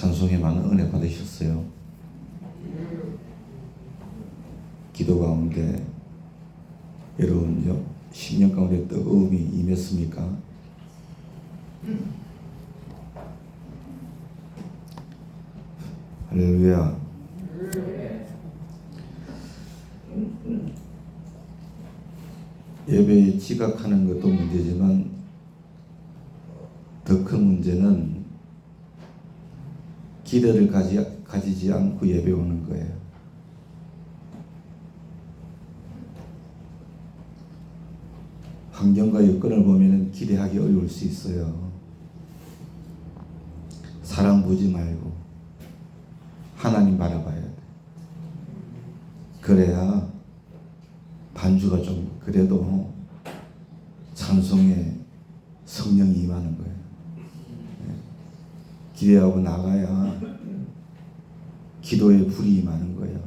찬송에 많은 은혜 받으셨어요. 기도 가운데 여러분 심령 가운데 뜨거움이 임했습니까? 할렐루야. 예배에 지각하는 것도 문제지만 더 큰 문제는 기대를 가지지 않고 예배 오는 거예요. 환경과 여건을 보면 기대하기 어려울 수 있어요. 사람 보지 말고 하나님 바라봐야 돼. 그래야 반주가 좀 그래도 찬송에 성령이 임하는 거예요. 기대하고 나가야 기도에 불이 임하는 거예요.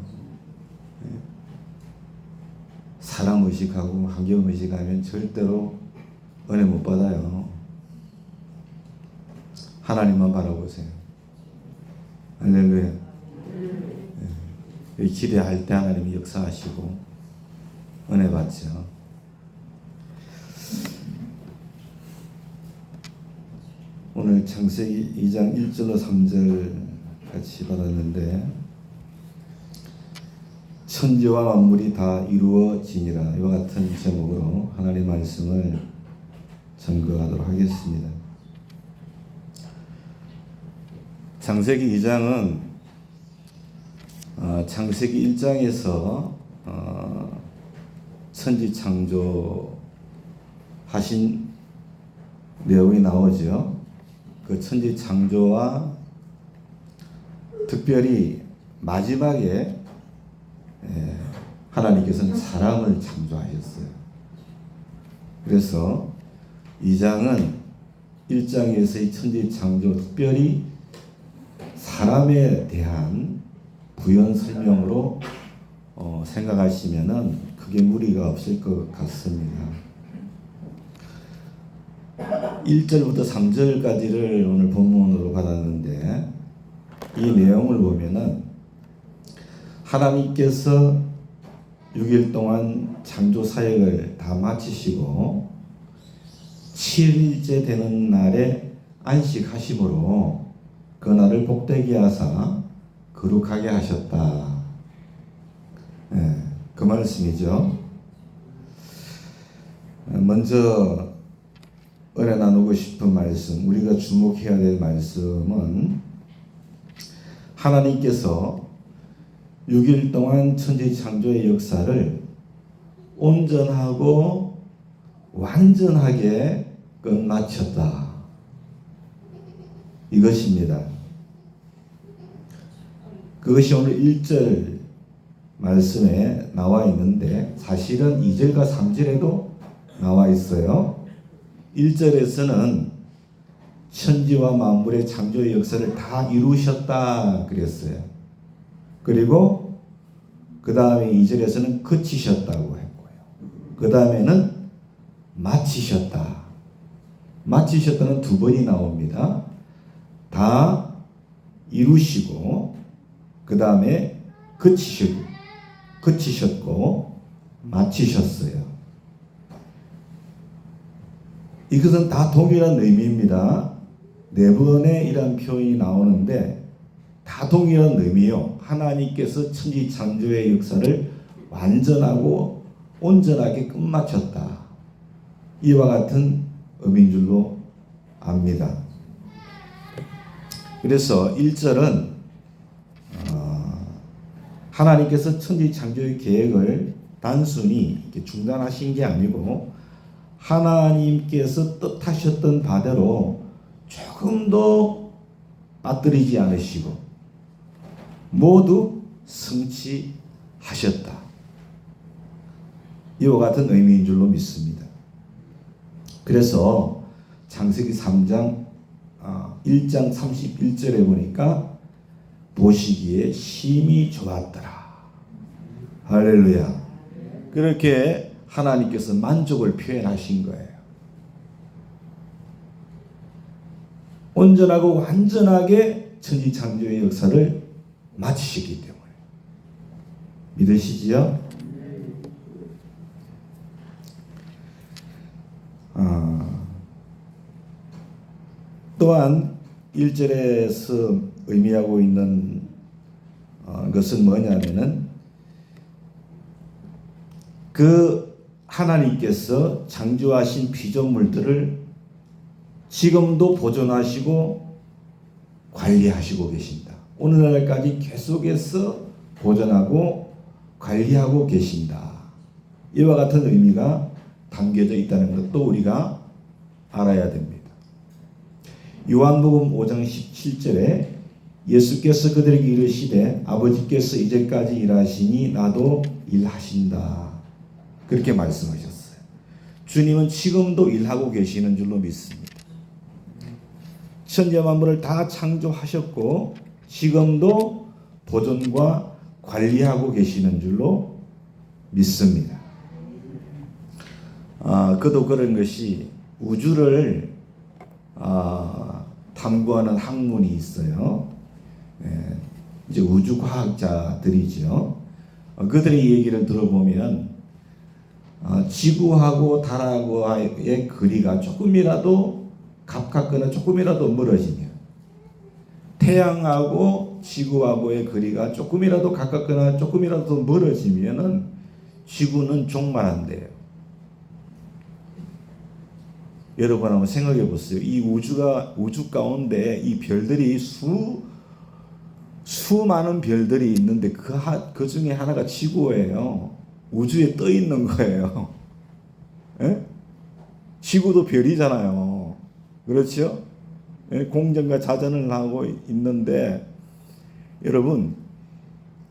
사람 의식하고 환경 의식하면 절대로 은혜 못 받아요. 하나님만 바라보세요. 할렐루야. 기대할 때 하나님이 역사하시고 은혜 받죠. 오늘 창세기 2장 1절로 3절 같이 받았는데, 천지와 만물이 다 이루어지니라, 이와 같은 제목으로 하나님의 말씀을 전거하도록 하겠습니다. 창세기 2장은 창세기 1장에서 천지 창조 하신 내용이 나오죠. 그 천지 창조와 특별히 마지막에 하나님께서는 사람을 창조하셨어요. 그래서 2장은 1장에서의 천지 창조, 특별히 사람에 대한 부연 설명으로 생각하시면은 크게 무리가 없을 것 같습니다. 1절부터 3절까지를 오늘 본문으로 받았는데, 이 내용을 보면은 하나님께서 6일 동안 창조 사역을 다 마치시고 7일째 되는 날에 안식하심으로 그 날을 복되게 하사 거룩하게 하셨다. 그 말씀이죠. 먼저 은혜 나누고 싶은 말씀, 우리가 주목해야 될 말씀은 하나님께서 6일 동안 천지 창조의 역사를 온전하고 완전하게 끝마쳤다. 이것입니다. 그것이 오늘 1절 말씀에 나와 있는데, 사실은 2절과 3절에도 나와 있어요. 1절에서는 천지와 만물의 창조의 역사를 다 이루셨다 그랬어요. 그리고 그 다음에 2절에서는 그치셨다고 했고요. 그 다음에는 마치셨다. 마치셨다는 두 번이 나옵니다. 다 이루시고 그 다음에 그치셨고 마치셨어요. 이것은 다 동일한 의미입니다. 네 번의 이런 표현이 나오는데 다 동일한 의미요. 하나님께서 천지 창조의 역사를 완전하고 온전하게 끝마쳤다. 이와 같은 의미인 줄로 압니다. 그래서 1절은 하나님께서 천지 창조의 계획을 단순히 이렇게 중단하신 게 아니고 하나님께서 뜻하셨던 바대로 조금도 빠뜨리지 않으시고 모두 성취하셨다. 이와 같은 의미인 줄로 믿습니다. 그래서 창세기 3장 1장 31절에 보니까 보시기에 심히 좋았더라. 할렐루야. 그렇게 하나님께서 만족을 표현하신 거예요. 온전하고 완전하게 천지창조의 역사를 마치셨기 때문에. 믿으시지요? 또한 1절에서 의미하고 있는 것은 뭐냐면은 그 하나님께서 창조하신 피조물들을 지금도 보존하시고 관리하시고 계신다. 오늘날까지 계속해서 보존하고 관리하고 계신다. 이와 같은 의미가 담겨져 있다는 것도 우리가 알아야 됩니다. 요한복음 5장 17절에 예수께서 그들에게 이르시되 아버지께서 이제까지 일하시니 나도 일하신다. 그렇게 말씀하셨어요. 주님은 지금도 일하고 계시는 줄로 믿습니다. 천지 만물을 다 창조하셨고 지금도 보존과 관리하고 계시는 줄로 믿습니다. 그도 그런 것이 우주를 탐구하는 학문이 있어요. 이제 우주과학자들이죠. 그들의 얘기를 들어보면 지구하고 달하고의 거리가 조금이라도 가깝거나 조금이라도 멀어지면, 태양하고 지구하고의 거리가 조금이라도 가깝거나 조금이라도 멀어지면은 지구는 종말한대요. 여러분 한번 생각해 보세요. 이 우주 가운데 이 별들이 수많은 별들이 있는데 그 중에 하나가 지구예요. 우주에 떠 있는 거예요. 예? 지구도 별이잖아요. 그렇죠? 예? 공전과 자전을 하고 있는데 여러분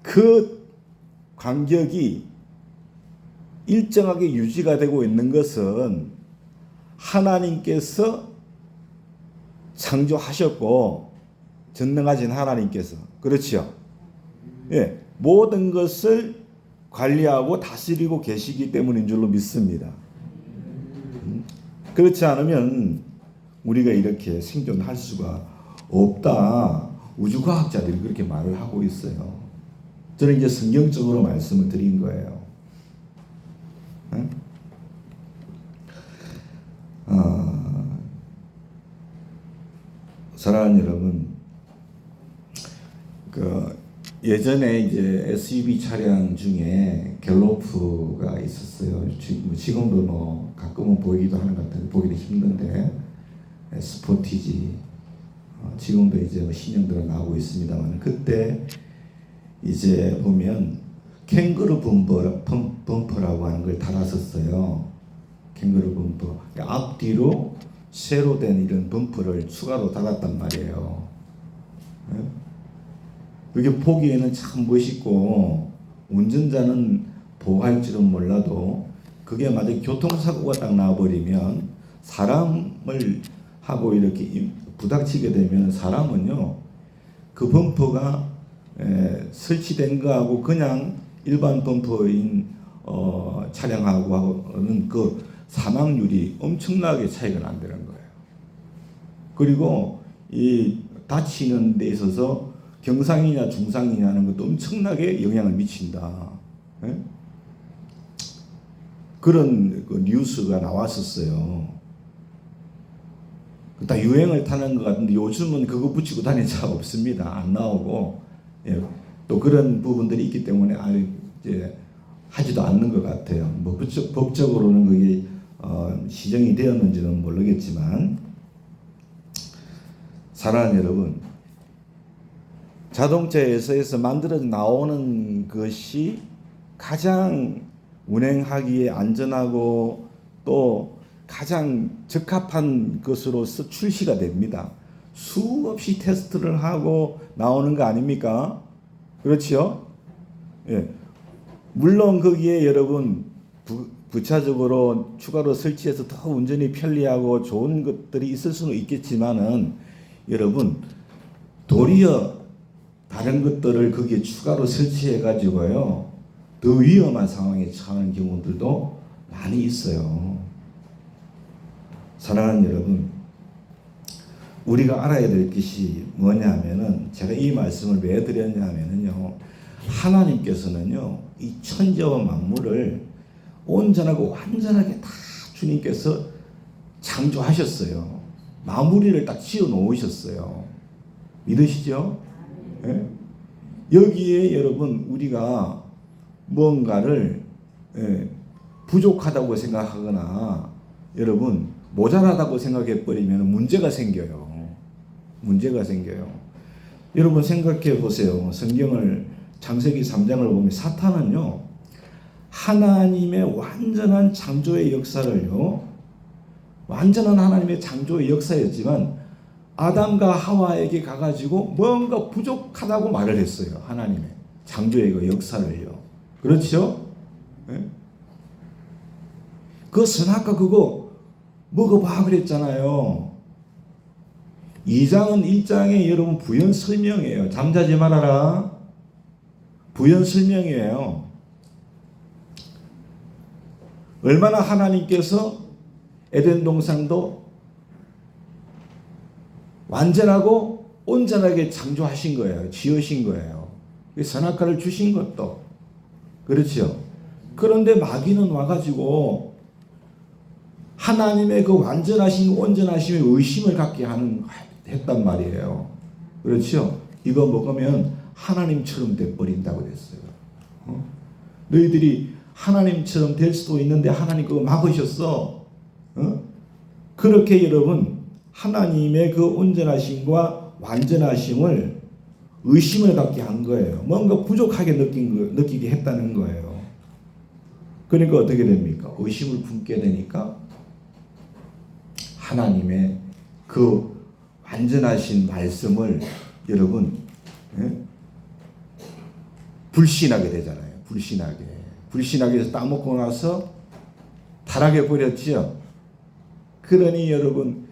그 간격이 일정하게 유지가 되고 있는 것은 하나님께서 창조하셨고 전능하신 하나님께서, 그렇죠? 예, 모든 것을 관리하고 다스리고 계시기 때문인 줄로 믿습니다. 그렇지 않으면 우리가 이렇게 생존할 수가 없다. 우주과학자들이 그렇게 말을 하고 있어요. 저는 이제 성경적으로 말씀을 드린 거예요. 사랑하는 여러분, 예전에 이제 SUV 차량 중에 갤로프가 있었어요. 지금도 뭐 가끔은 보이기도 하는 것 같은데 보기는 힘든데, 스포티지 지금도 이제 신형들은 나오고 있습니다만, 그때 이제 보면 캥거루 범퍼라고 하는 걸 달았었어요. 캥거루 범퍼, 앞뒤로 쇠로 된 이런 범퍼를 추가로 달았단 말이에요. 그게 보기에는 참 멋있고 운전자는 보호할 줄은 몰라도 그게 만약에 교통사고가 딱 나버리면 사람을 하고 이렇게 부닥치게 되면 사람은요 그 범퍼가 설치된 거하고 그냥 일반 범퍼인 차량하고는 그 사망률이 엄청나게 차이가 난다는 거예요. 그리고 이 다치는 데 있어서 경상이냐 중상이냐는 것도 엄청나게 영향을 미친다. 그런 그 뉴스가 나왔었어요. 다 유행을 타는 것 같은데 요즘은 그거 붙이고 다니는 차 없습니다. 안 나오고, 예, 또 그런 부분들이 있기 때문에 이제 하지도 않는 것 같아요. 뭐 법적으로는 그게 시정이 되었는지는 모르겠지만, 사랑하는 여러분, 자동차에서 만들어 나오는 것이 가장 운행하기에 안전하고 또 가장 적합한 것으로서 출시가 됩니다. 수없이 테스트를 하고 나오는 거 아닙니까? 그렇죠? 예. 물론 거기에 여러분 부차적으로 추가로 설치해서 더 운전이 편리하고 좋은 것들이 있을 수는 있겠지만은 여러분 도리어 다른 것들을 거기에 추가로 설치해 가지고요 더 위험한 상황에 처하는 경우들도 많이 있어요. 사랑하는 여러분, 우리가 알아야 될 것이 뭐냐면은 제가 이 말씀을 왜 드렸냐면은요. 하나님께서는요. 이 천지와 만물을 온전하고 완전하게 다 주님께서 창조하셨어요. 마무리를 딱 지어 놓으셨어요. 믿으시죠? 예? 여기에 여러분 우리가 뭔가를 부족하다고 생각하거나 여러분 모자라다고 생각해 버리면 문제가 생겨요. 문제가 생겨요. 여러분 생각해 보세요. 성경을 창세기 3장을 보면 사탄은요. 하나님의 완전한 창조의 역사를요. 완전한 하나님의 창조의 역사였지만 아담과 하와에게 가가지고 뭔가 부족하다고 말을 했어요. 하나님의 창조의 그 역사를요. 그렇죠? 네? 그 선악과 그거 먹어봐 그랬잖아요. 2장은 1장에 여러분 부연 설명이에요. 잠자지 말아라. 부연 설명이에요. 얼마나 하나님께서 에덴 동산도 완전하고 온전하게 창조하신 거예요. 지으신 거예요. 선악과를 주신 것도. 그렇죠. 그런데 마귀는 와가지고 하나님의 그 완전하신 온전하심에 의심을 갖게 했단 말이에요. 그렇죠. 이거 먹으면 하나님처럼 돼버린다고 그랬어요. 너희들이 하나님처럼 될 수도 있는데 하나님 그거 막으셨어. 그렇게 여러분 하나님의 그 온전하심과 완전하심을 의심을 갖게 한 거예요. 뭔가 부족하게 느끼게 했다는 거예요. 그러니까 어떻게 됩니까? 의심을 품게 되니까 하나님의 그 완전하신 말씀을 여러분 불신하게 되잖아요. 불신하게 해서 따먹고 나서 타락해 버렸지요. 그러니 여러분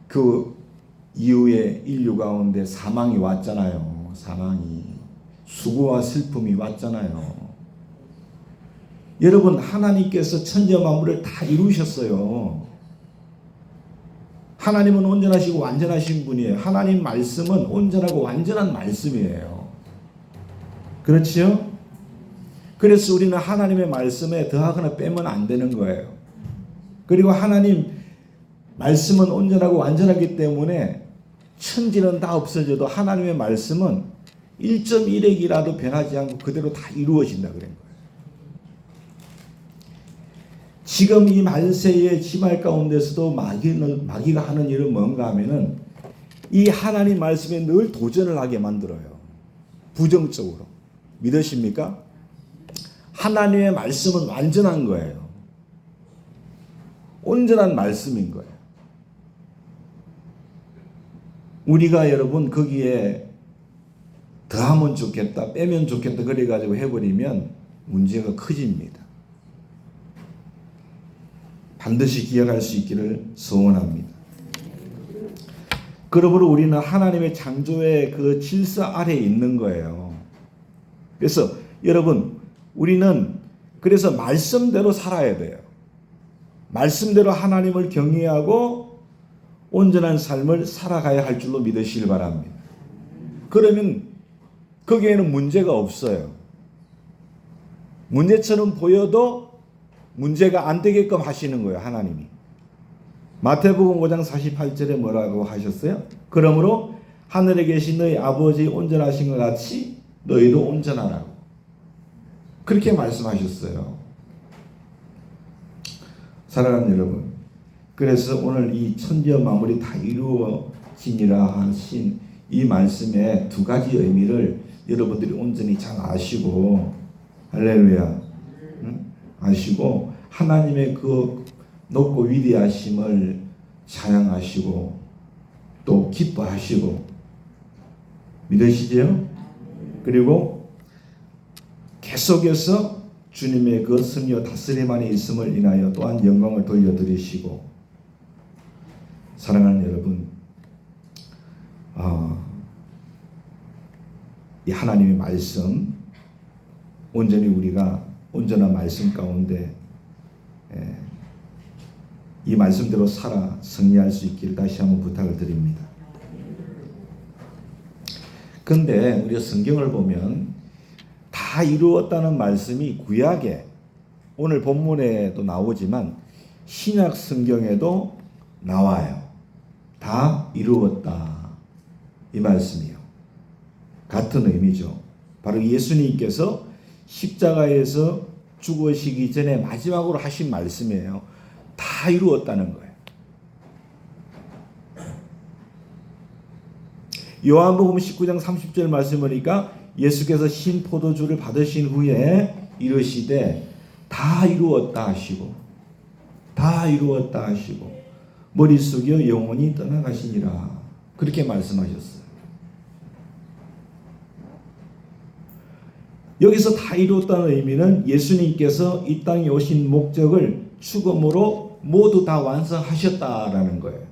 그 이후에 인류 가운데 사망이 왔잖아요. 사망이 수고와 슬픔이 왔잖아요. 여러분 하나님께서 천지와 만물을 다 이루셨어요. 하나님은 온전하시고 완전하신 분이에요. 하나님 말씀은 온전하고 완전한 말씀이에요. 그렇지요? 그래서 우리는 하나님의 말씀에 더하거나 빼면 안 되는 거예요. 그리고 하나님 말씀은 온전하고 완전하기 때문에 천지는 다 없어져도 하나님의 말씀은 1.1핵이라도 변하지 않고 그대로 다 이루어진다 그런 거예요. 지금 이 만세의 지말 가운데서도 마귀가 하는 일은 뭔가 하면은 이 하나님 말씀에 늘 도전을 하게 만들어요. 부정적으로. 믿으십니까? 하나님의 말씀은 완전한 거예요. 온전한 말씀인 거예요. 우리가 여러분 거기에 더하면 좋겠다, 빼면 좋겠다 그래가지고 해버리면 문제가 커집니다. 반드시 기억할 수 있기를 소원합니다. 그러므로 우리는 하나님의 창조의 그 질서 아래에 있는 거예요. 그래서 여러분 우리는 그래서 말씀대로 살아야 돼요. 말씀대로 하나님을 경외하고 온전한 삶을 살아가야 할 줄로 믿으시길 바랍니다. 그러면 거기에는 문제가 없어요. 문제처럼 보여도 문제가 안 되게끔 하시는 거예요. 하나님이. 마태복음 5장 48절에 뭐라고 하셨어요? 그러므로 하늘에 계신 너희 아버지 온전하신 것 같이 너희도 온전하라고. 그렇게 말씀하셨어요. 사랑하는 여러분, 그래서 오늘 이 천지와 만물이 다 이루어지니라 하신 이 말씀의 두 가지 의미를 여러분들이 온전히 잘 아시고, 할렐루야, 아시고 하나님의 그 높고 위대하심을 찬양하시고 또 기뻐하시고 믿으시죠? 그리고 계속해서 주님의 그 승리와 다스림 안에 있음을 인하여 또한 영광을 돌려드리시고, 사랑하는 여러분, 이 하나님의 말씀 온전히 우리가 온전한 말씀 가운데 이 말씀대로 살아 승리할 수 있기를 다시 한번 부탁을 드립니다. 근데 우리가 성경을 보면 다 이루었다는 말씀이 구약에 오늘 본문에도 나오지만 신약 성경에도 나와요. 다 이루었다. 이 말씀이요. 같은 의미죠. 바로 예수님께서 십자가에서 죽으시기 전에 마지막으로 하신 말씀이에요. 다 이루었다는 거예요. 요한복음 19장 30절 말씀을 보니까 예수께서 신 포도주를 받으신 후에 이르시되 다 이루었다 하시고 다 이루었다 하시고 머리 숙여 영원히 떠나가시니라 그렇게 말씀하셨어요. 여기서 다 이루었다는 의미는 예수님께서 이 땅에 오신 목적을 죽음으로 모두 다 완성하셨다라는 거예요.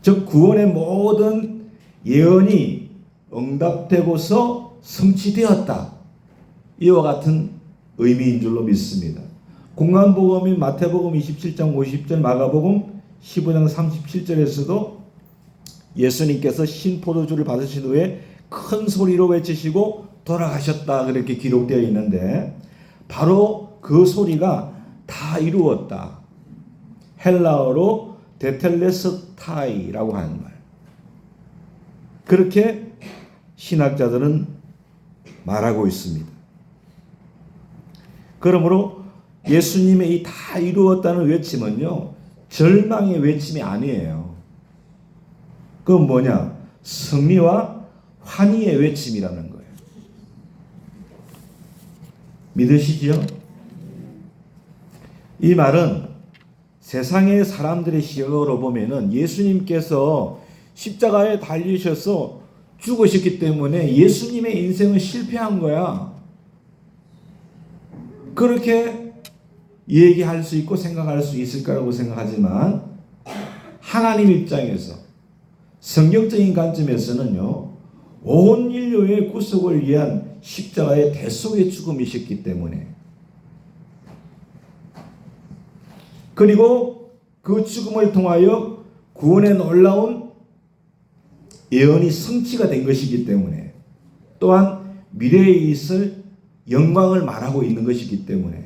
즉 구원의 모든 예언이 응답되고서 성취되었다. 이와 같은 의미인 줄로 믿습니다. 공관복음인 마태복음 27장 50절, 마가복음 15장 37절에서도 예수님께서 신포도주를 받으신 후에 큰 소리로 외치시고 돌아가셨다 그렇게 기록되어 있는데 바로 그 소리가 다 이루었다. 헬라어로 데텔레스타이라고 하는 말. 그렇게 신학자들은 말하고 있습니다. 그러므로 예수님의 이 다 이루었다는 외침은요, 절망의 외침이 아니에요. 그건 뭐냐? 승리와 환희의 외침이라는 거예요. 믿으시지요? 이 말은 세상의 사람들의 시각으로 보면은 예수님께서 십자가에 달리셔서 죽으셨기 때문에 예수님의 인생은 실패한 거야. 그렇게 얘기할 수 있고 생각할 수 있을 거라고 생각하지만 하나님 입장에서 성경적인 관점에서는요, 온 인류의 구속을 위한 십자가의 대속의 죽음이셨기 때문에 그리고 그 죽음을 통하여 구원의 놀라운 예언이 성취가 된 것이기 때문에 또한 미래에 있을 영광을 말하고 있는 것이기 때문에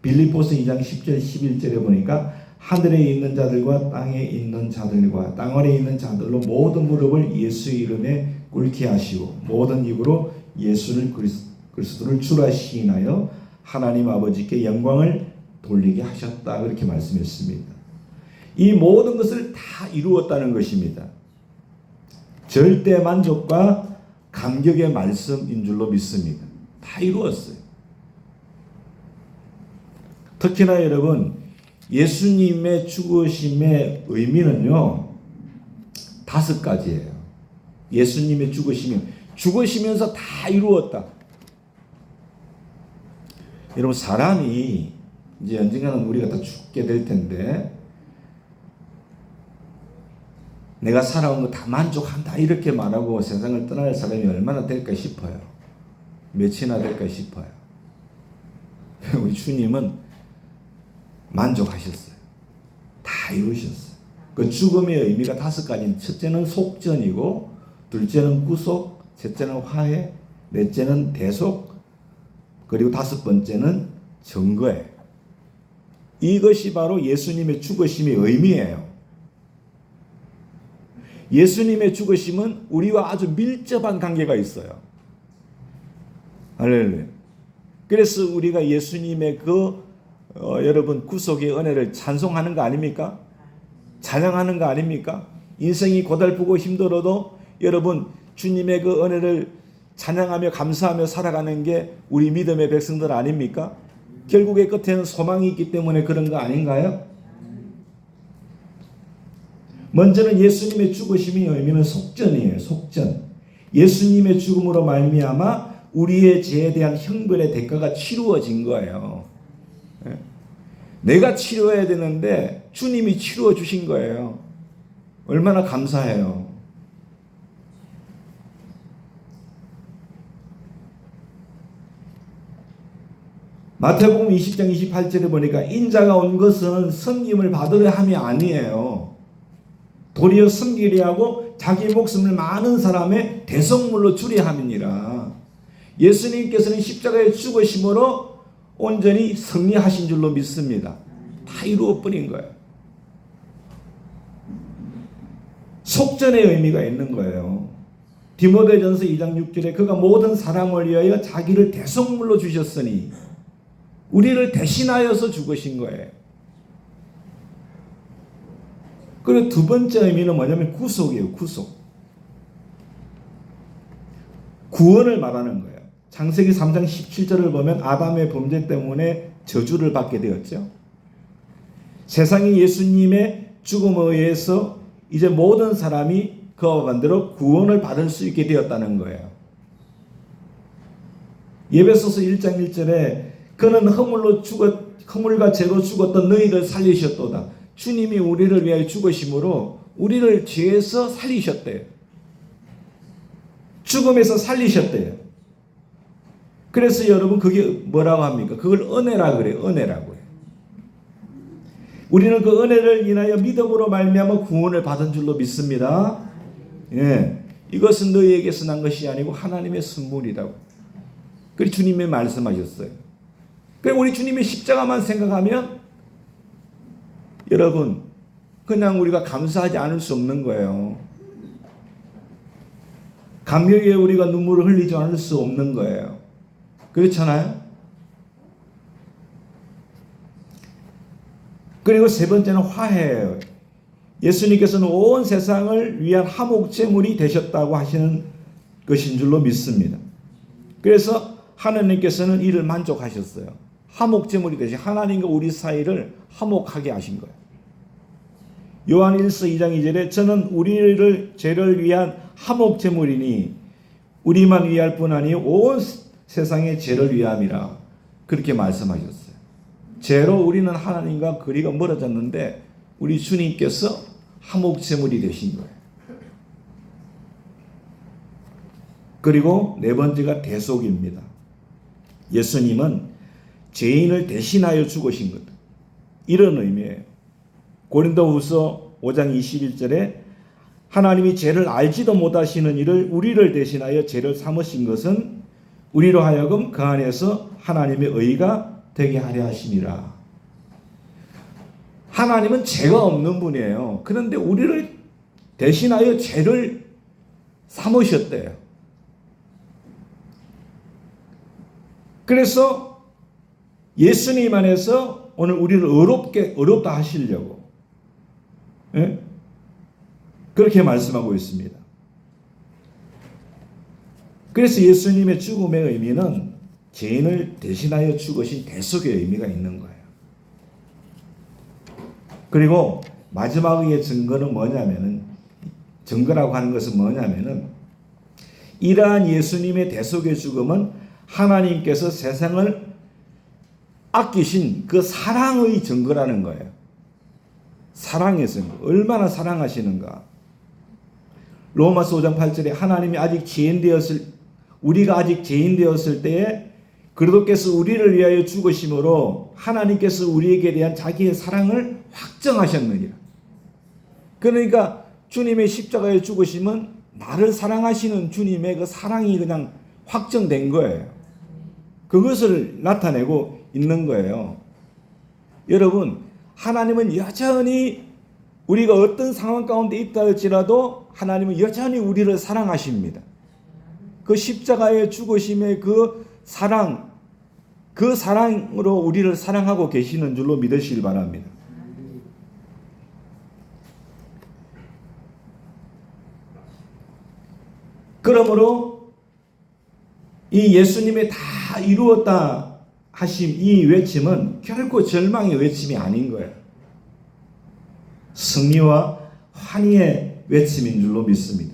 빌립보서 2장 10절 11절에 보니까 하늘에 있는 자들과 땅에 있는 자들과 땅 아래에 있는 자들로 모든 무릎을 예수의 이름에 꿇게 하시고 모든 입으로 예수를 그리스도를 주라 시인하여 하나님 아버지께 영광을 돌리게 하셨다 그렇게 말씀했습니다. 이 모든 것을 다 이루었다는 것입니다. 절대 만족과 감격의 말씀인 줄로 믿습니다. 다 이루었어요. 특히나 여러분, 예수님의 죽으심의 의미는요 5가지예요. 예수님의 죽으시면서 다 이루었다. 여러분, 사람이 이제 언젠가는 우리가 다 죽게 될 텐데 내가 살아온 거 다 만족한다 이렇게 말하고 세상을 떠날 사람이 얼마나 될까 싶어요. 몇이나 될까 싶어요. 우리 주님은 만족하셨어요. 다 이루셨어요. 그 죽음의 의미가 5가지. 첫째는 속전이고, 둘째는 구속, 셋째는 화해, 넷째는 대속, 그리고 5번째는 증거예요. 이것이 바로 예수님의 죽으심의 의미예요. 예수님의 죽으심은 우리와 아주 밀접한 관계가 있어요. 할렐루야. 그래서 우리가 예수님의 여러분 구속의 은혜를 찬송하는 거 아닙니까? 찬양하는 거 아닙니까? 인생이 고달프고 힘들어도 여러분 주님의 그 은혜를 찬양하며 감사하며 살아가는 게 우리 믿음의 백성들 아닙니까? 결국의 끝에는 소망이 있기 때문에 그런 거 아닌가요? 먼저는 예수님의 죽으심의 의미는 속전이에요. 속전. 예수님의 죽음으로 말미암아 우리의 죄에 대한 형벌의 대가가 치루어진 거예요. 내가 치료해야 되는데 주님이 치루어 주신 거예요. 얼마나 감사해요. 마태복음 20장 28절에 보니까 인자가 온 것은 섬김을 받으려 함이 아니에요. 도리어 섬기려 하고 자기 목숨을 많은 사람의 대속물로 주려 함이니라. 예수님께서는 십자가에 죽으심으로 온전히 승리하신 줄로 믿습니다. 다 이루어 버린 거예요. 속전의 의미가 있는 거예요. 디모데전서 2장 6절에 그가 모든 사람을 위하여 자기를 대속물로 주셨으니 우리를 대신하여서 죽으신 거예요. 그리고 두 번째 의미는 뭐냐면 구속이에요. 구속. 구원을 말하는 거예요. 창세기 3장 17절을 보면 아담의 범죄 때문에 저주를 받게 되었죠. 세상이 예수님의 죽음에 의해서 이제 모든 사람이 그와 반대로 구원을 받을 수 있게 되었다는 거예요. 에베소서 1장 1절에 그는 허물과 죄로 죽었던 너희를 살리셨도다. 주님이 우리를 위하여 죽으심으로 우리를 죄에서 살리셨대요. 죽음에서 살리셨대요. 그래서 여러분 그게 뭐라고 합니까? 그걸 은혜라 그래요. 은혜라고 해요. 우리는 그 은혜를 인하여 믿음으로 말미암아 구원을 받은 줄로 믿습니다. 예, 이것은 너희에게서 난 것이 아니고 하나님의 선물이라고. 그리고 주님이 말씀하셨어요. 그리고 우리 주님의 십자가만 생각하면 여러분 그냥 우리가 감사하지 않을 수 없는 거예요. 감격에 우리가 눈물을 흘리지 않을 수 없는 거예요. 그렇잖아요? 그리고 세 번째는 화해예요. 예수님께서는 온 세상을 위한 화목제물이 되셨다고 하시는 것인 줄로 믿습니다. 그래서 하나님께서는 이를 만족하셨어요. 화목제물이 되신 하나님과 우리 사이를 화목하게 하신 거예요. 요한 1서 2장 2절에 저는 우리를 죄를 위한 화목제물이니 우리만 위할 뿐 아니요 온 세상의 죄를 위함이라 그렇게 말씀하셨어요. 죄로 우리는 하나님과 거리가 멀어졌는데 우리 주님께서 화목제물이 되신 거예요. 그리고 네 번째가 대속입니다. 예수님은 죄인을 대신하여 죽으신 것. 이런 의미예요. 고린도후서 5장 21절에 하나님이 죄를 알지도 못하시는 이를 우리를 대신하여 죄를 삼으신 것은 우리로 하여금 그 안에서 하나님의 의가 되게 하려 하심이라. 하나님은 죄가 없는 분이에요. 그런데 우리를 대신하여 죄를 삼으셨대요. 그래서 예수님 안에서 오늘 우리를 어렵다 하시려고 그렇게 말씀하고 있습니다. 그래서 예수님의 죽음의 의미는 죄인을 대신하여 죽으신 대속의 의미가 있는 거예요. 그리고 마지막의 증거는 뭐냐면은 증거라고 하는 것은 뭐냐면은 이러한 예수님의 대속의 죽음은 하나님께서 세상을 아끼신 그 사랑의 증거라는 거예요. 사랑의 증거. 얼마나 사랑하시는가. 로마서 5장 8절에 하나님이 우리가 아직 죄인 되었을 때에 그리스도께서 우리를 위하여 죽으심으로 하나님께서 우리에게 대한 자기의 사랑을 확정하셨느니라. 그러니까 주님의 십자가의 죽으심은 나를 사랑하시는 주님의 그 사랑이 그냥 확정된 거예요. 그것을 나타내고 있는 거예요. 여러분, 하나님은 여전히 우리가 어떤 상황 가운데 있다 할지라도 하나님은 여전히 우리를 사랑하십니다. 그 십자가의 죽으심의 그 사랑, 그 사랑으로 우리를 사랑하고 계시는 줄로 믿으시길 바랍니다. 그러므로 이 예수님의 다 이루었다 하심 이 외침은 결코 절망의 외침이 아닌 거예요. 승리와 환희의 외침인 줄로 믿습니다.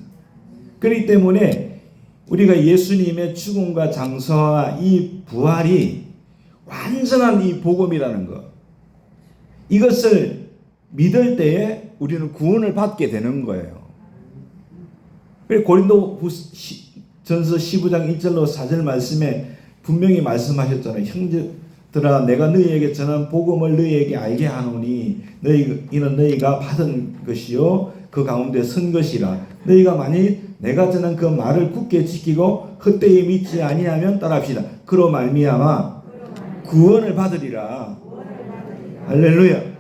그렇기 때문에 우리가 예수님의 죽음과 장사와 이 부활이 완전한 이 복음이라는 것, 이것을 믿을 때에 우리는 구원을 받게 되는 거예요. 고린도전서 15장 1절로 4절 말씀에 분명히 말씀하셨잖아요. 형제 들아 내가 너희에게 전한 복음을 너희에게 알게 하노니 이는 너희가 받은 것이요 그 가운데 선 것이라. 너희가 만일 내가 전한 그 말을 굳게 지키고 헛되이 믿지 아니하면 따라합시다. 그로 말미암아 구원을 받으리라. 할렐루야.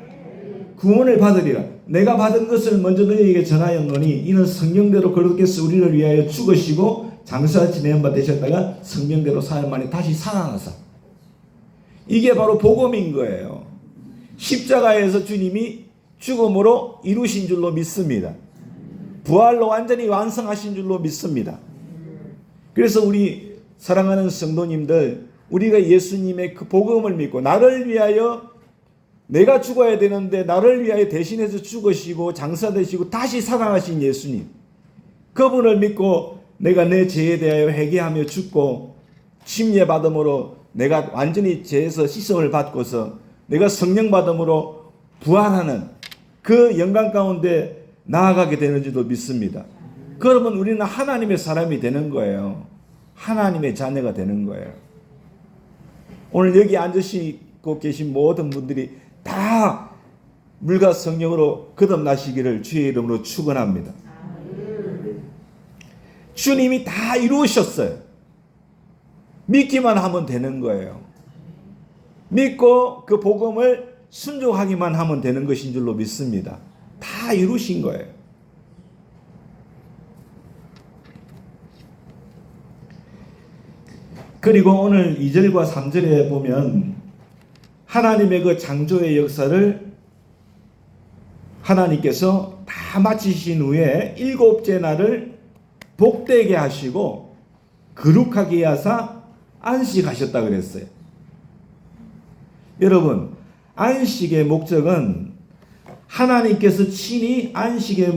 구원을 받으리라. 내가 받은 것을 먼저 너희에게 전하였노니 이는 성경대로 그리스도께서 우리를 위하여 죽으시고 장사 지내는 바 되셨다가 성경대로 사흘 만에 다시 살아나사. 이게 바로 복음인 거예요. 십자가에서 주님이 죽음으로 이루신 줄로 믿습니다. 부활로 완전히 완성하신 줄로 믿습니다. 그래서 우리 사랑하는 성도님들, 우리가 예수님의 그 복음을 믿고 나를 위하여 내가 죽어야 되는데 나를 위하여 대신해서 죽으시고 장사되시고 다시 살아나신 예수님, 그분을 믿고 내가 내 죄에 대하여 회개하며 죽고 침례받음으로 내가 완전히 죄에서 씻음을 받고서 내가 성령 받음으로 부활하는 그 영광 가운데 나아가게 되는 줄도 믿습니다. 그러면 우리는 하나님의 사람이 되는 거예요. 하나님의 자녀가 되는 거예요. 오늘 여기 앉으시고 계신 모든 분들이 다 물과 성령으로 거듭나시기를 주의 이름으로 축원합니다. 주님이 다 이루셨어요. 믿기만 하면 되는 거예요. 믿고 그 복음을 순종하기만 하면 되는 것인 줄로 믿습니다. 다 이루신 거예요. 그리고 오늘 2절과 3절에 보면 하나님의 그 창조의 역사를 하나님께서 다 마치신 후에 일곱째 날을 복되게 하시고 거룩하게 하사 안식하셨다 그랬어요. 여러분, 안식의 목적은 하나님께서 친히 안식의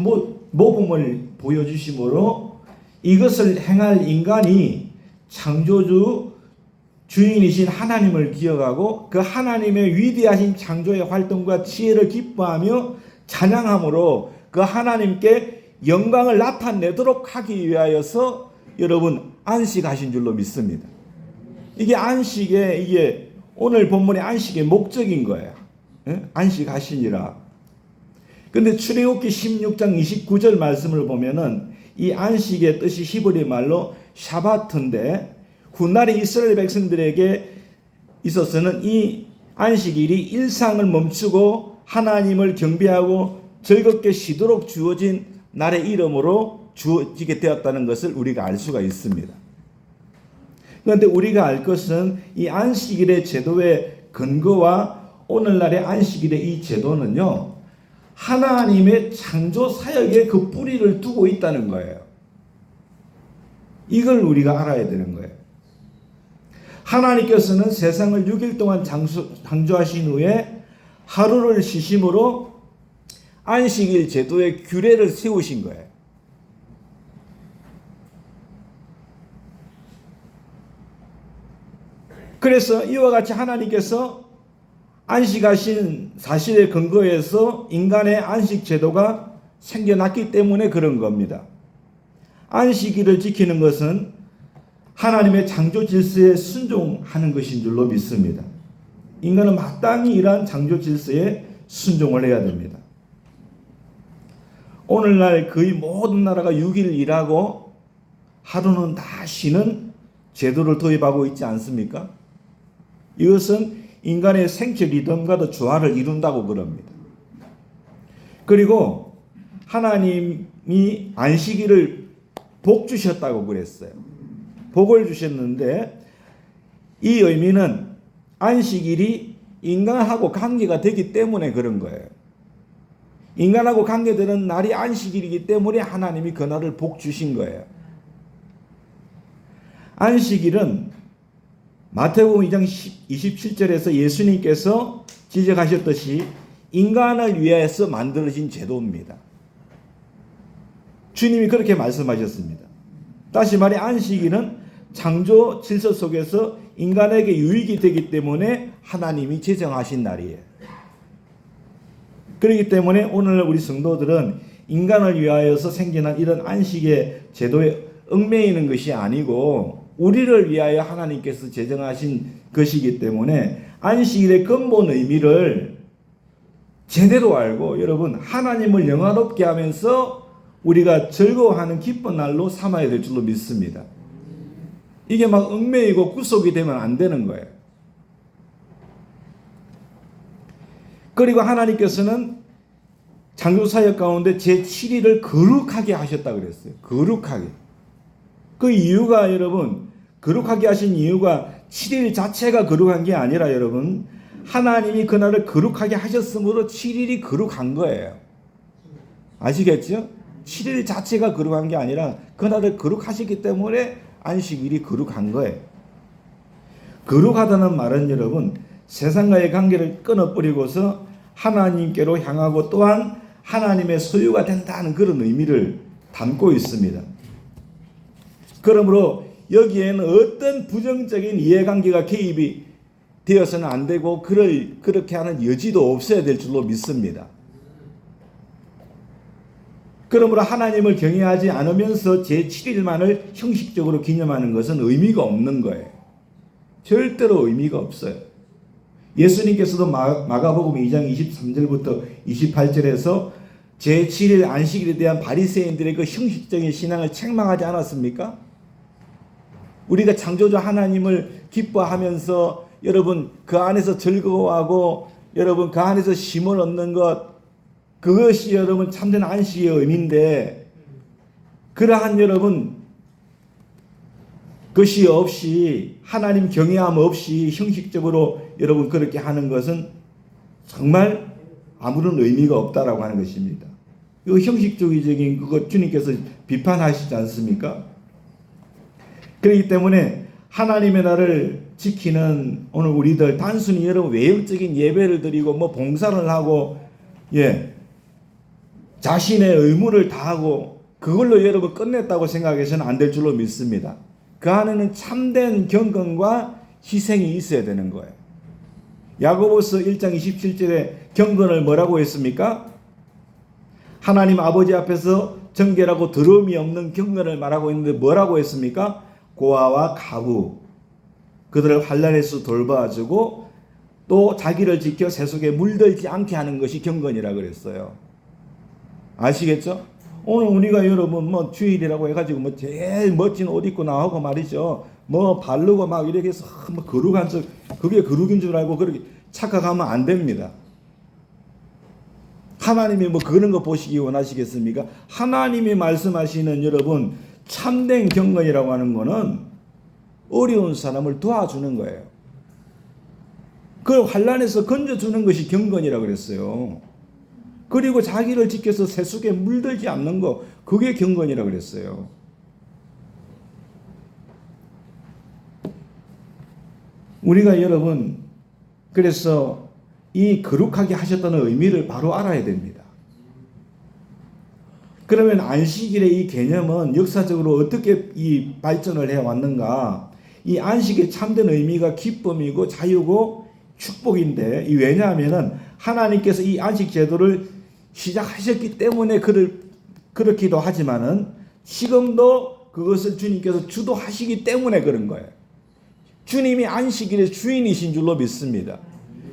모범을 보여주심으로 이것을 행할 인간이 창조주 주인이신 하나님을 기억하고 그 하나님의 위대하신 창조의 활동과 지혜를 기뻐하며 찬양함으로 그 하나님께 영광을 나타내도록 하기 위하여서 여러분 안식하신 줄로 믿습니다. 이게 이게 오늘 본문의 안식의 목적인 거예요. 안식하시니라. 근데 출애굽기 16장 29절 말씀을 보면은 이 안식의 뜻이 히브리 말로 샤바트인데 훗날에 이스라엘 백성들에게 있어서는 이 안식일이 일상을 멈추고 하나님을 경배하고 즐겁게 쉬도록 주어진 날의 이름으로 주어지게 되었다는 것을 우리가 알 수가 있습니다. 그런데 우리가 알 것은 이 안식일의 제도의 근거와 오늘날의 안식일의 이 제도는요, 하나님의 창조 사역에 그 뿌리를 두고 있다는 거예요. 이걸 우리가 알아야 되는 거예요. 하나님께서는 세상을 6일 동안 창조하신 후에 하루를 쉬심으로 안식일 제도의 규례를 세우신 거예요. 그래서 이와 같이 하나님께서 안식하신 사실에 근거해서 인간의 안식 제도가 생겨났기 때문에 그런 겁니다. 안식일을 지키는 것은 하나님의 창조 질서에 순종하는 것인 줄로 믿습니다. 인간은 마땅히 이러한 창조 질서에 순종을 해야 됩니다. 오늘날 거의 모든 나라가 6일 일하고 하루는 다 쉬는 제도를 도입하고 있지 않습니까? 이것은 인간의 생체 리듬과도 조화를 이룬다고 그럽니다. 그리고 하나님이 안식일을 복 주셨다고 그랬어요. 복을 주셨는데 이 의미는 안식일이 인간하고 관계가 되기 때문에 그런 거예요. 인간하고 관계되는 날이 안식일이기 때문에 하나님이 그 날을 복 주신 거예요. 안식일은 마태복음 2장 27절에서 예수님께서 지적하셨듯이 인간을 위해서 만들어진 제도입니다. 주님이 그렇게 말씀하셨습니다. 다시 말해 안식일은 창조 질서 속에서 인간에게 유익이 되기 때문에 하나님이 제정하신 날이에요. 그렇기 때문에 오늘 우리 성도들은 인간을 위하여서 생겨난 이런 안식의 제도에 얽매이는 것이 아니고 우리를 위하여 하나님께서 제정하신 것이기 때문에 안식일의 근본 의미를 제대로 알고 여러분 하나님을 영화롭게 하면서 우리가 즐거워하는 기쁜 날로 삼아야 될 줄로 믿습니다. 이게 막 얽매이고 구속이 되면 안 되는 거예요. 그리고 하나님께서는 창조사역 가운데 제7일을 거룩하게 하셨다 그랬어요. 거룩하게. 그 이유가 여러분, 거룩하게 하신 이유가 7일 자체가 거룩한 게 아니라 여러분, 하나님이 그날을 거룩하게 하셨으므로 7일이 거룩한 거예요. 아시겠죠? 7일 자체가 거룩한 게 아니라 그날을 거룩하셨기 때문에 안식일이 거룩한 거예요. 거룩하다는 말은 여러분, 세상과의 관계를 끊어버리고서 하나님께로 향하고 또한 하나님의 소유가 된다는 그런 의미를 담고 있습니다. 그러므로 여기에는 어떤 부정적인 이해관계가 개입이 되어서는 안 되고 그렇게 하는 여지도 없어야 될 줄로 믿습니다. 그러므로 하나님을 경외하지 않으면서 제7일만을 형식적으로 기념하는 것은 의미가 없는 거예요. 절대로 의미가 없어요. 예수님께서도 마가복음 2장 23절부터 28절에서 제7일 안식일에 대한 바리새인들의 그 형식적인 신앙을 책망하지 않았습니까? 우리가 창조주 하나님을 기뻐하면서 여러분 그 안에서 즐거워하고 여러분 그 안에서 쉼을 얻는 것, 그것이 여러분 참된 안식의 의미인데, 그러한 여러분 것이 없이 하나님 경외함 없이 형식적으로 여러분 그렇게 하는 것은 정말 아무런 의미가 없다라고 하는 것입니다. 이 형식주의적인 그것 주님께서 비판하시지 않습니까? 그렇기 때문에 하나님의 날을 지키는 오늘 우리들 단순히 여러분 외형적인 예배를 드리고 뭐 봉사를 하고 자신의 의무를 다하고 그걸로 여러분 끝냈다고 생각해서는 안 될 줄로 믿습니다. 그 안에는 참된 경건과 희생이 있어야 되는 거예요. 야고보서 1장 27절에 경건을 뭐라고 했습니까? 하나님 아버지 앞에서 정결하고 더러움이 없는 경건을 말하고 있는데 뭐라고 했습니까? 고아와 가부 그들을 환난에서 돌봐주고 또 자기를 지켜 세속에 물들지 않게 하는 것이 경건이라 그랬어요. 아시겠죠? 오늘 우리가 여러분 뭐 주일이라고 해가지고 뭐 제일 멋진 옷 입고 나오고 말이죠. 뭐 바르고 막 이렇게 해서 뭐 거룩한 척, 그게 거룩인 줄 알고 그렇게 착각하면 안 됩니다. 하나님이 뭐 그런 거 보시기 원하시겠습니까? 하나님이 말씀하시는 여러분 참된 경건이라고 하는 거는 어려운 사람을 도와주는 거예요. 그 환난에서 건져주는 것이 경건이라고 그랬어요. 그리고 자기를 지켜서 세속에 물들지 않는 거, 그게 경건이라고 그랬어요. 우리가 여러분 그래서 이 거룩하게 하셨다는 의미를 바로 알아야 됩니다. 그러면 안식일의 이 개념은 역사적으로 어떻게 이 발전을 해왔는가? 이 안식의 참된 의미가 기쁨이고 자유고 축복인데, 왜냐하면 하나님께서 이 안식 제도를 시작하셨기 때문에 그렇기도 하지만은 지금도 그것을 주님께서 주도하시기 때문에 그런 거예요. 주님이 안식일의 주인이신 줄로 믿습니다.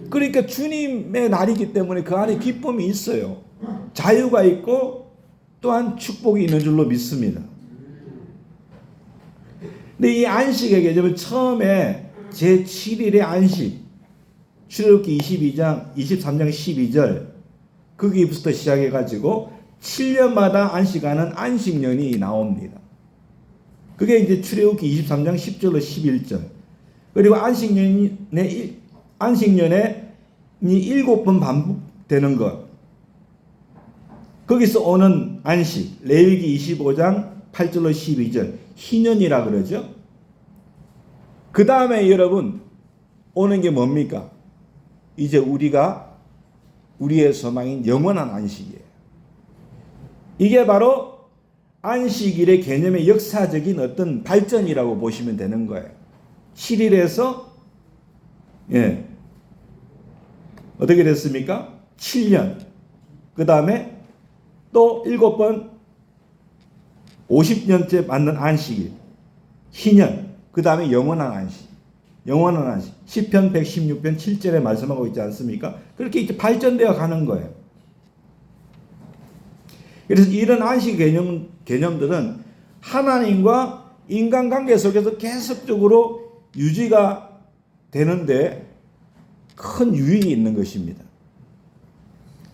그러니까 주님의 날이기 때문에 그 안에 기쁨이 있어요. 자유가 있고 또한 축복이 있는 줄로 믿습니다. 근데 이 안식의 개념은 처음에 제7일의 안식, 출애굽기 23장 12절 거기부터 시작해가지고 7년마다 안식하는 안식년이 나옵니다. 그게 이제 출애굽기 23장 10절로 11절. 그리고 안식년에 7번 반복되는 것. 거기서 오는 안식, 레위기 25장 8절로 12절, 희년이라 그러죠. 그 다음에 여러분 오는 게 뭡니까? 이제 우리의 소망인 영원한 안식이에요. 이게 바로 안식일의 개념의 역사적인 어떤 발전이라고 보시면 되는 거예요. 7일에서 어떻게 됐습니까? 7년. 그 다음에 또 7번 50년째 맞는 안식일, 희년, 그 다음에 영원한 안식. 영원한 안식. 시편 116편 7절에 말씀하고 있지 않습니까? 그렇게 이렇게 발전되어 가는 거예요. 그래서 이런 안식 개념들은 하나님과 인간관계 속에서 계속적으로 유지가 되는데 큰 유익이 있는 것입니다.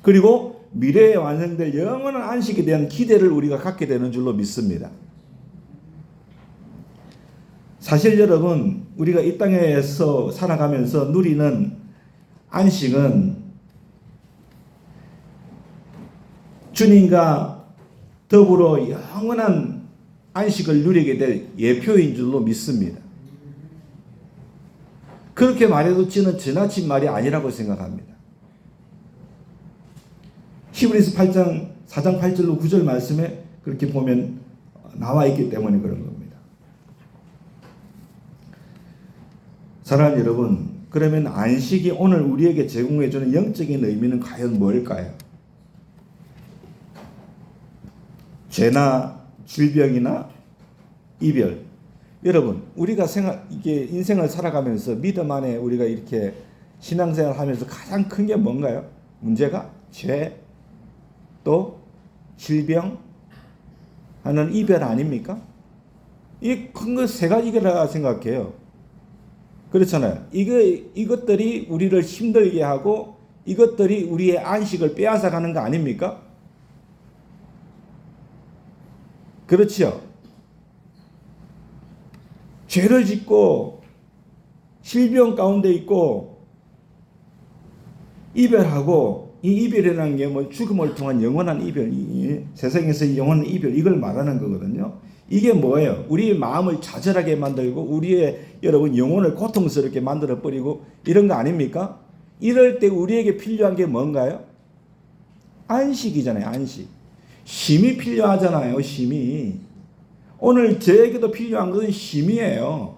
그리고 미래에 완성될 영원한 안식에 대한 기대를 우리가 갖게 되는 줄로 믿습니다. 사실 여러분, 우리가 이 땅에서 살아가면서 누리는 안식은 주님과 더불어 영원한 안식을 누리게 될 예표인 줄로 믿습니다. 그렇게 말해도 저는 지나친 말이 아니라고 생각합니다. 히브리서 4장 8절로 9절 말씀에 그렇게 보면 나와 있기 때문에 그런 겁니다. 사랑하는 여러분, 그러면 안식이 오늘 우리에게 제공해 주는 영적인 의미는 과연 뭘까요? 죄나 질병이나 이별. 여러분, 우리가 이게 인생을 살아가면서 믿음 안에 우리가 이렇게 신앙생활 하면서 가장 큰 게 뭔가요? 문제가 죄, 또 질병, 하는 이별 아닙니까? 이 큰 거 세 가지라 생각해요. 그렇잖아요. 이것들이 우리를 힘들게 하고 이것들이 우리의 안식을 빼앗아 가는 거 아닙니까? 그렇지요. 죄를 짓고 질병 가운데 있고 이별하고, 이 이별이라는 게 뭐 죽음을 통한 영원한 이별, 세상에서 영원한 이별, 이걸 말하는 거거든요. 이게 뭐예요? 우리의 마음을 좌절하게 만들고 우리의 여러분 영혼을 고통스럽게 만들어 버리고 이런 거 아닙니까? 이럴 때 우리에게 필요한 게 뭔가요? 안식이잖아요. 안식. 쉼이 필요하잖아요. 쉼이. 오늘 저에게도 필요한 것은 쉼이에요.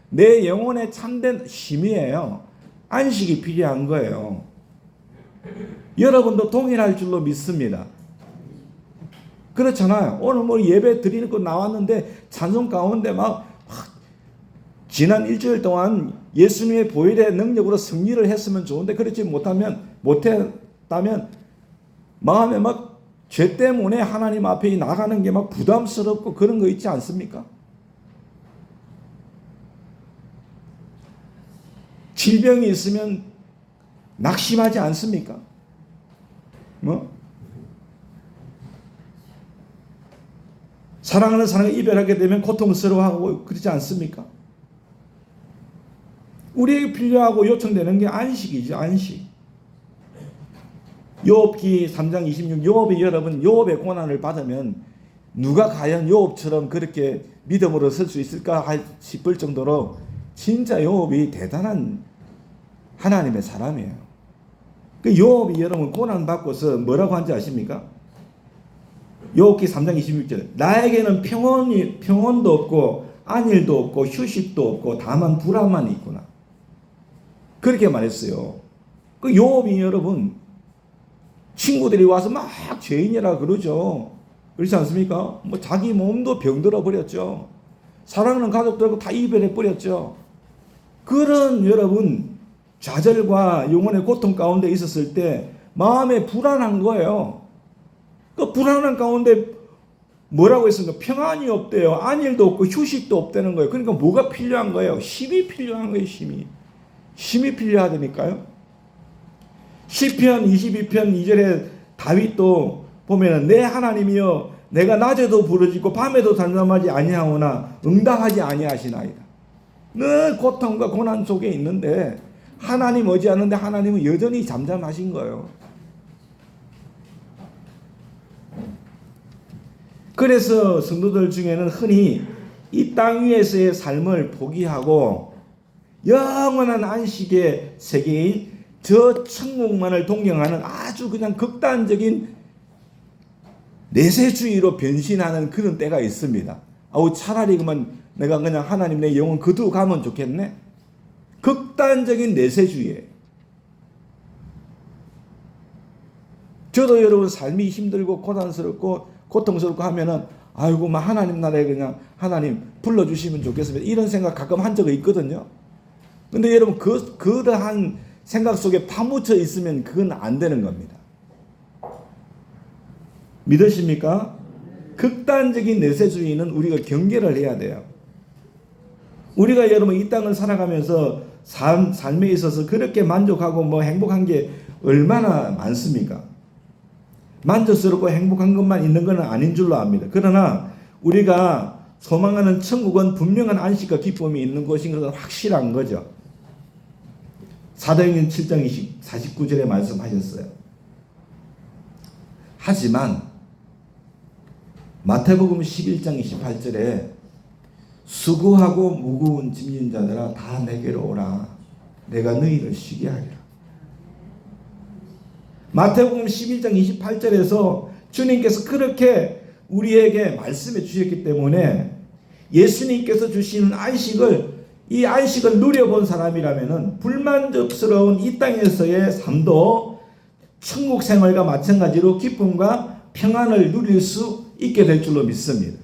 내 영혼에 참된 쉼이에요. 안식이 필요한 거예요. 여러분도 동일할 줄로 믿습니다. 그렇잖아요. 오늘 뭐 예배 드리는 거 나왔는데 찬송 가운데 막 지난 일주일 동안 예수님의 보혈의 능력으로 승리를 했으면 좋은데 그렇지 못했다면 마음에 막 죄 때문에 하나님 앞에 나가는 게 막 부담스럽고 그런 거 있지 않습니까? 질병이 있으면 낙심하지 않습니까? 사랑하는 사람을 이별하게 되면 고통스러워하고 그러지 않습니까? 우리에게 필요하고 요청되는 게 안식이죠. 안식. 욥기 3장 26, 욥이 여러분 욥의 고난을 받으면 누가 과연 욥처럼 그렇게 믿음으로 설 수 있을까 싶을 정도로 진짜 욥이 대단한 하나님의 사람이에요. 그 욥이 여러분 고난 받고서 뭐라고 한지 아십니까? 욥기 3장 26절, 나에게는 평온도 없고 안일도 없고 휴식도 없고 다만 불안만 있구나. 그렇게 말했어요. 그 욥이 여러분 친구들이 와서 막 죄인이라 그러죠. 그렇지 않습니까? 뭐 자기 몸도 병들어 버렸죠. 사랑하는 가족들하고 다 이별해 버렸죠. 그런 여러분 좌절과 영혼의 고통 가운데 있었을 때 마음에 불안한 거예요. 그 불안한 가운데 뭐라고 했습니까? 평안이 없대요. 안일도 없고 휴식도 없다는 거예요. 그러니까 뭐가 필요한 거예요? 쉼이 필요한 거예요. 쉼이 필요하다니까요. 시편 22편 2절에 다윗도 보면은 내 하나님이여 내가 낮에도 부르짖고 밤에도 잠잠하지 아니하오나 응답하지 아니하시나이다. 늘 고통과 고난 속에 있는데 하나님 의지하는데 하나님은 여전히 잠잠하신 거예요. 그래서 성도들 중에는 흔히 이 땅 위에서의 삶을 포기하고 영원한 안식의 세계인 저 천국만을 동경하는 아주 그냥 극단적인 내세주의로 변신하는 그런 때가 있습니다. 차라리 그만 내가 그냥 하나님 내 영혼 그두고 가면 좋겠네. 극단적인 내세주의예요. 저도 여러분 삶이 힘들고 고난스럽고 고통스럽고 하면은 아이고 막 하나님 나라에 그냥 하나님 불러주시면 좋겠습니다. 이런 생각 가끔 한 적이 있거든요. 근데 여러분 그러한 생각 속에 파묻혀 있으면 그건 안 되는 겁니다. 믿으십니까? 극단적인 내세주의는 우리가 경계를 해야 돼요. 우리가 여러분 이 땅을 살아가면서 삶에 있어서 그렇게 만족하고 뭐 행복한 게 얼마나 많습니까? 만족스럽고 행복한 것만 있는 건 아닌 줄로 압니다. 그러나 우리가 소망하는 천국은 분명한 안식과 기쁨이 있는 곳인 것은 확실한 거죠. 사도행전 7장 49절에 말씀하셨어요. 하지만 마태복음 11장 28절에 수고하고 무거운 짐진 자들아 다 내게로 오라. 내가 너희를 쉬게 하리라. 마태복음 11장 28절에서 주님께서 그렇게 우리에게 말씀해 주셨기 때문에 예수님께서 주시는 이 안식을 누려본 사람이라면 불만족스러운 이 땅에서의 삶도 천국 생활과 마찬가지로 기쁨과 평안을 누릴 수 있게 될 줄로 믿습니다.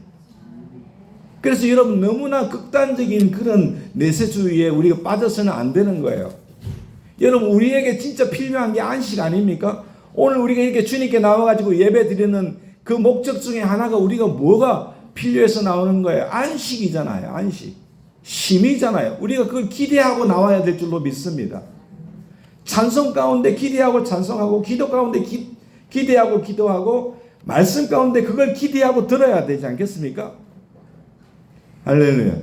그래서 여러분 너무나 극단적인 그런 내세주의에 우리가 빠져서는 안 되는 거예요. 여러분 우리에게 진짜 필요한 게 안식 아닙니까? 오늘 우리가 이렇게 주님께 나와가지고 예배 드리는 그 목적 중에 하나가 우리가 뭐가 필요해서 나오는 거예요? 안식이잖아요. 안식. 쉼이잖아요. 우리가 그걸 기대하고 나와야 될 줄로 믿습니다. 찬송 가운데 기대하고 찬송하고 기도 가운데 기대하고 기도하고 말씀 가운데 그걸 기대하고 들어야 되지 않겠습니까? 할렐루야.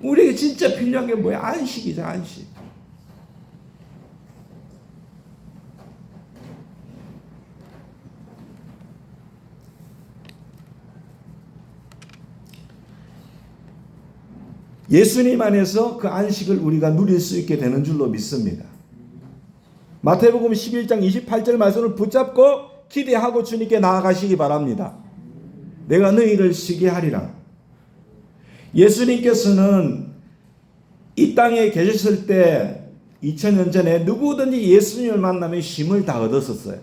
우리에게 진짜 필요한 게 뭐야? 안식이죠. 안식. 예수님 안에서 그 안식을 우리가 누릴 수 있게 되는 줄로 믿습니다. 마태복음 11장 28절 말씀을 붙잡고 기대하고 주님께 나아가시기 바랍니다. 내가 너희를 쉬게 하리라. 예수님께서는 이 땅에 계셨을 때 2000년 전에 누구든지 예수님을 만나면 쉼을 다 얻었었어요.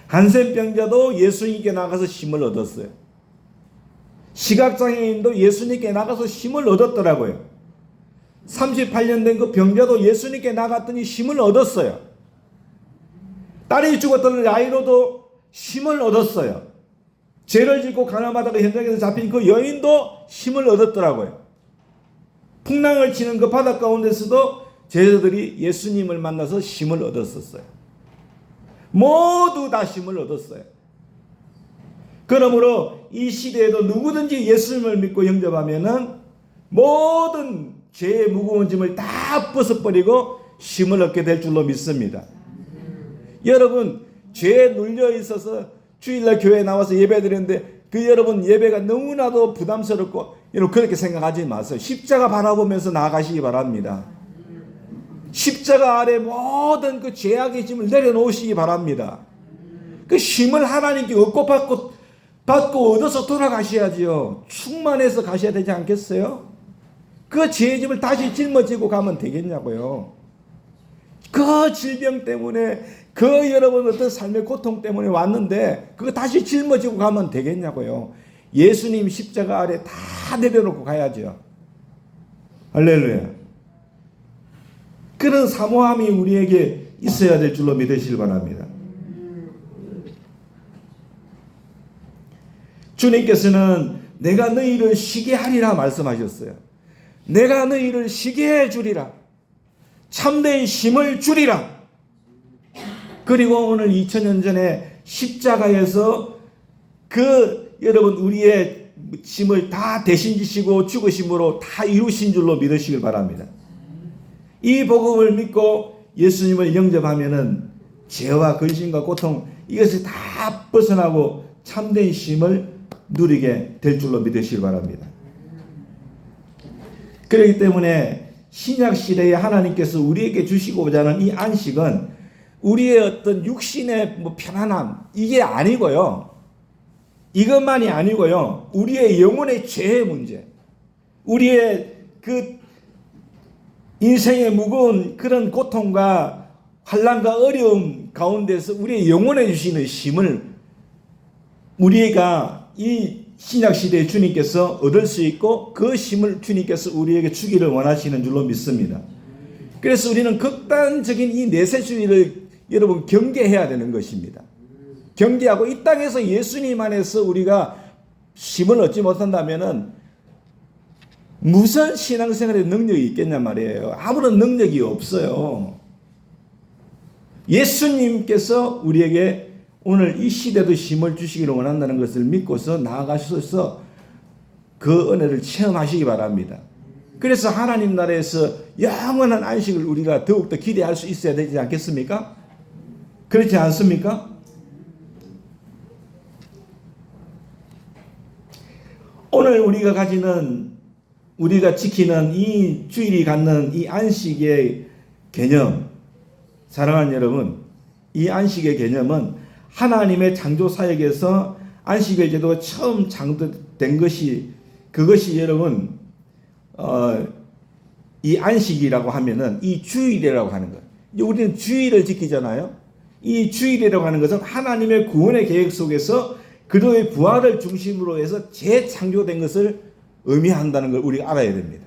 한센병자도 예수님께 나가서 쉼을 얻었어요. 시각장애인도 예수님께 나가서 쉼을 얻었더라고요. 38년 된 그 병자도 예수님께 나갔더니 쉼을 얻었어요. 딸이 죽었던 야이로도 쉼을 얻었어요. 죄를 짓고 가늠하다가 현장에서 잡힌 그 여인도 쉼을 얻었더라고요. 풍랑을 치는 그 바닷 가운데서도 제자들이 예수님을 만나서 쉼을 얻었었어요. 모두 다 쉼을 얻었어요. 그러므로 이 시대에도 누구든지 예수님을 믿고 영접하면은 모든 죄의 무거운 짐을 다 벗어버리고 쉼을 얻게 될 줄로 믿습니다. 여러분 죄에 눌려 있어서 주일날 교회에 나와서 예배 드렸는데 그 여러분 예배가 너무나도 부담스럽고 여러분 그렇게 생각하지 마세요. 십자가 바라보면서 나아가시기 바랍니다. 십자가 아래 모든 그 죄악의 짐을 내려놓으시기 바랍니다. 그 쉼을 하나님께 얻고 받고 얻어서 돌아가셔야지요. 충만해서 가셔야 되지 않겠어요? 그 죄의 짐을 다시 짊어지고 가면 되겠냐고요. 그 질병 때문에 그 여러분 어떤 삶의 고통 때문에 왔는데 그거 다시 짊어지고 가면 되겠냐고요. 예수님 십자가 아래 다 내려놓고 가야죠. 할렐루야. 그런 사모함이 우리에게 있어야 될 줄로 믿으시길 바랍니다. 주님께서는 내가 너희를 쉬게 하리라 말씀하셨어요. 내가 너희를 쉬게 해주리라. 참된 쉼을 주리라. 그리고 오늘 2000년 전에 십자가에서 그 여러분 우리의 짐을 다 대신 지시고 죽으심으로 다 이루신 줄로 믿으시길 바랍니다. 이 복음을 믿고 예수님을 영접하면은 죄와 근심과 고통 이것을 다 벗어나고 참된 쉼을 누리게 될 줄로 믿으시길 바랍니다. 그렇기 때문에 신약 시대에 하나님께서 우리에게 주시고자 하는 이 안식은 우리의 어떤 육신의 편안함 이게 아니고요. 이것만이 아니고요. 우리의 영혼의 죄의 문제, 우리의 그 인생의 무거운 그런 고통과 환난과 어려움 가운데서 우리의 영혼에 주시는 쉼을 우리가 이 신약 시대에 주님께서 얻을 수 있고 그 힘을 주님께서 우리에게 주기를 원하시는 줄로 믿습니다. 그래서 우리는 극단적인 이 내세주의를 여러분 경계해야 되는 것입니다. 경계하고 이 땅에서 예수님 안에서 우리가 힘을 얻지 못한다면은 무슨 신앙생활의 능력이 있겠냐 말이에요. 아무런 능력이 없어요. 예수님께서 우리에게 오늘 이 시대도 힘을 주시기를 원한다는 것을 믿고서 나아가셔서 그 은혜를 체험하시기 바랍니다. 그래서 하나님 나라에서 영원한 안식을 우리가 더욱더 기대할 수 있어야 되지 않겠습니까? 그렇지 않습니까? 오늘 우리가 지키는 이 주일이 갖는 이 안식의 개념, 사랑하는 여러분, 이 안식의 개념은 하나님의 창조 사역에서 안식일 제도가 처음 창조된 그것이 여러분 이 안식이라고 하면은 이 주일이라고 하는 거예요. 우리는 주일을 지키잖아요. 이 주일이라고 하는 것은 하나님의 구원의 계획 속에서 그리스도의 부활을 중심으로 해서 재창조된 것을 의미한다는 걸 우리가 알아야 됩니다.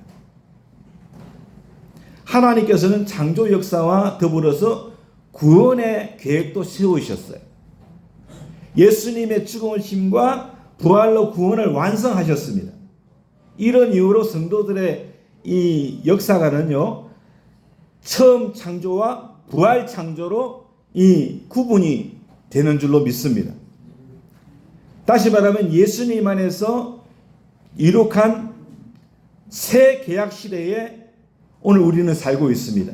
하나님께서는 창조 역사와 더불어서 구원의 계획도 세우셨어요. 예수님의 죽음의 힘과 부활로 구원을 완성하셨습니다. 이런 이유로 성도들의 이 역사가는요, 처음 창조와 부활 창조로 이 구분이 되는 줄로 믿습니다. 다시 말하면 예수님 안에서 이룩한 새 계약 시대에 오늘 우리는 살고 있습니다.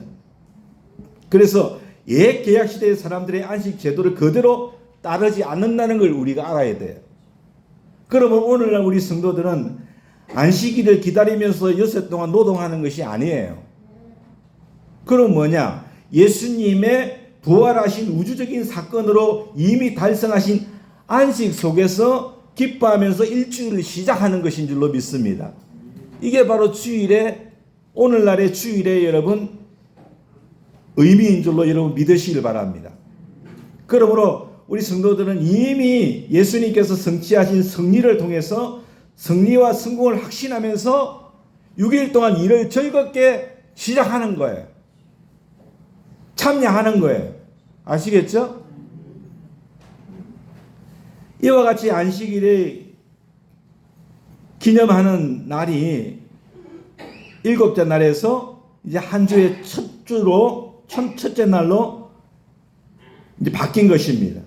그래서 옛 계약 시대의 사람들의 안식 제도를 그대로 따르지 않는다는 걸 우리가 알아야 돼요. 그러면 오늘날 우리 성도들은 안식일을 기다리면서 여섯 동안 노동하는 것이 아니에요. 그럼 뭐냐? 예수님의 부활하신 우주적인 사건으로 이미 달성하신 안식 속에서 기뻐하면서 일주일을 시작하는 것인 줄로 믿습니다. 이게 바로 오늘날의 주일의 여러분 의미인 줄로 여러분 믿으시길 바랍니다. 그러므로 우리 성도들은 이미 예수님께서 성취하신 승리를 통해서 승리와 성공을 확신하면서 6일 동안 일을 즐겁게 시작하는 거예요. 참여하는 거예요. 아시겠죠? 이와 같이 안식일을 기념하는 날이 일곱째 날에서 이제 한 주의 첫째 날로 이제 바뀐 것입니다.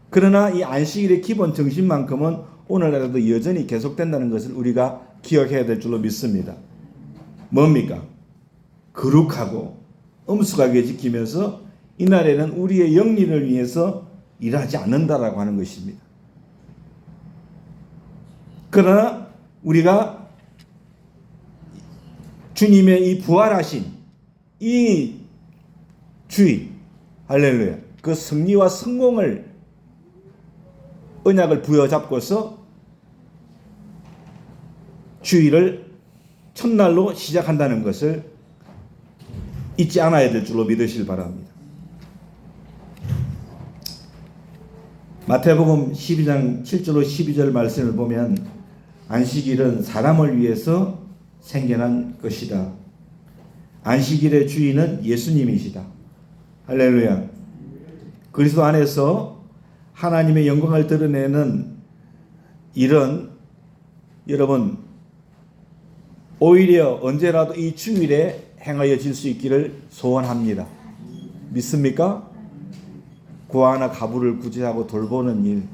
그러나 이 안식일의 기본 정신만큼은 오늘날에도 여전히 계속된다는 것을 우리가 기억해야 될 줄로 믿습니다. 뭡니까? 거룩하고 엄숙하게 지키면서 이날에는 우리의 영리를 위해서 일하지 않는다라고 하는 것입니다. 그러나 우리가 주님의 이 부활하신 이 주의, 할렐루야, 그 승리와 성공을 언약을 부여잡고서 주일을 첫날로 시작한다는 것을 잊지 않아야 될 줄로 믿으시길 바랍니다. 마태복음 12장 7절로 12절 말씀을 보면 안식일은 사람을 위해서 생겨난 것이다. 안식일의 주인은 예수님이시다. 할렐루야. 그리스도 안에서 하나님의 영광을 드러내는 일은 여러분 오히려 언제라도 이 주일에 행하여질 수 있기를 소원합니다. 믿습니까? 구하나 가부를 구제하고 돌보는 일,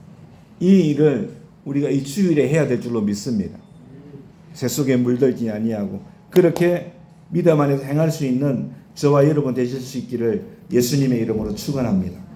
이 일을 우리가 이 주일에 해야 될 줄로 믿습니다. 셋속에 물들지 아니하고 그렇게 믿음 안에서 행할 수 있는 저와 여러분 되실 수 있기를 예수님의 이름으로 축원합니다.